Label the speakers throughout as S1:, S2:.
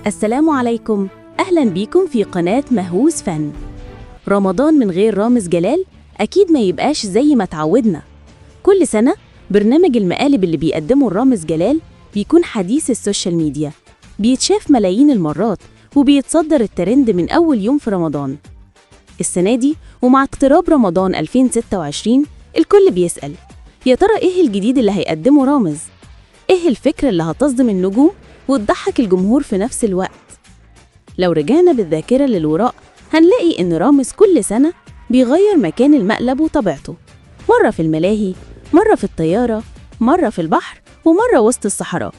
S1: السلام عليكم، أهلا بيكم في قناة مهووس فن. رمضان من غير رامز جلال أكيد ما يبقاش زي ما تعودنا. كل سنة برنامج المقالب اللي بيقدمه الرامز جلال بيكون حديث السوشيال ميديا، بيتشاف ملايين المرات وبيتصدر الترند من أول يوم في رمضان. السنة دي ومع اقتراب رمضان 2026 الكل بيسأل يا ترى إيه الجديد اللي هيقدمه رامز؟ إيه الفكرة اللي هتصدم النجوم وتضحك الجمهور في نفس الوقت؟ لو رجعنا بالذاكرة للوراء هنلاقي إن رامز كل سنة بيغير مكان المقلب وطبيعته، مرة في الملاهي، مرة في الطيارة، مرة في البحر، ومرة وسط الصحراء.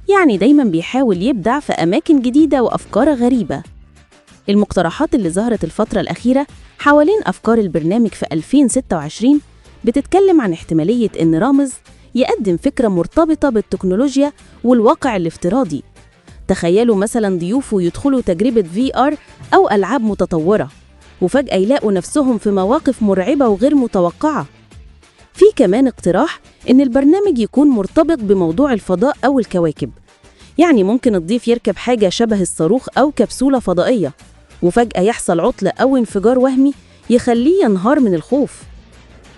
S1: يعني دايما بيحاول يبدع في أماكن جديدة وأفكار غريبة. المقترحات اللي ظهرت الفترة الأخيرة حوالين أفكار البرنامج في 2026 بتتكلم عن احتمالية إن رامز يقدم فكرة مرتبطة بالتكنولوجيا والواقع الافتراضي. تخيلوا مثلا ضيوفه يدخلوا تجربة VR أو ألعاب متطورة وفجأة يلاقوا نفسهم في مواقف مرعبة وغير متوقعة. في كمان اقتراح إن البرنامج يكون مرتبط بموضوع الفضاء أو الكواكب، يعني ممكن الضيف يركب حاجة شبه الصاروخ أو كبسولة فضائية وفجأة يحصل عطلة أو انفجار وهمي يخليه ينهار من الخوف.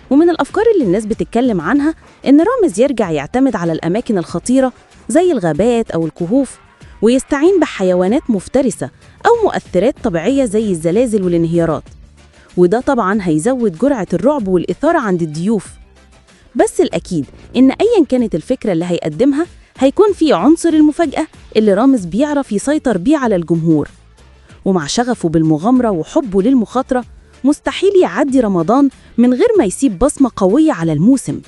S1: ومن الأفكار اللي الناس بتتكلم عنها إن رامز يرجع يعتمد على الأماكن الخطيرة زي الغابات أو الكهوف، ويستعين بحيوانات مفترسة أو مؤثرات طبيعية زي الزلازل والانهيارات، وده طبعاً هيزود جرعة الرعب والإثارة عند الضيوف. بس الأكيد إن أياً كانت الفكرة اللي هيقدمها هيكون في عنصر المفاجأة اللي رامز بيعرف يسيطر بيه على الجمهور. ومع شغفه بالمغامرة وحبه للمخاطرة مستحيل يعدي رمضان من غير ما يسيب بصمة قوية على الموسم.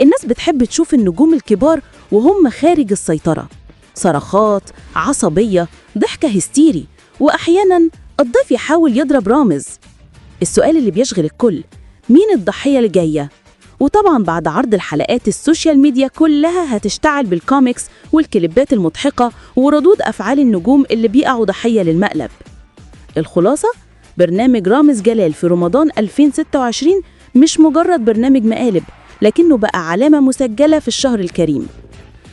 S1: الناس بتحب تشوف النجوم الكبار وهم خارج السيطرة، صرخات، عصبية، ضحكة هستيري، وأحياناً الضيف يحاول يضرب رامز. السؤال اللي بيشغل الكل، مين الضحية اللي جاية؟ وطبعاً بعد عرض الحلقات السوشيال ميديا كلها هتشتعل بالكوميكس والكليبات المضحكة وردود أفعال النجوم اللي بيقعوا ضحية للمقلب. الخلاصة، برنامج رامز جلال في رمضان 2026 مش مجرد برنامج مقالب، لكنه بقى علامة مسجلة في الشهر الكريم.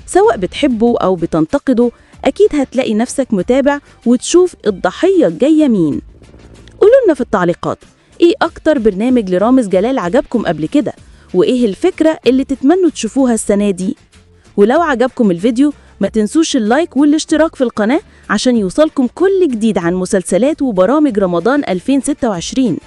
S1: سواء بتحبه أو بتنتقده أكيد هتلاقي نفسك متابع وتشوف الضحية الجاية مين. قولوا لنا في التعليقات إيه أكتر برنامج لرامز جلال عجبكم قبل كده، وإيه الفكرة اللي تتمنوا تشوفوها السنة دي. ولو عجبكم الفيديو ما تنسوش اللايك والاشتراك في القناة عشان يوصلكم كل جديد عن مسلسلات وبرامج رمضان 2026.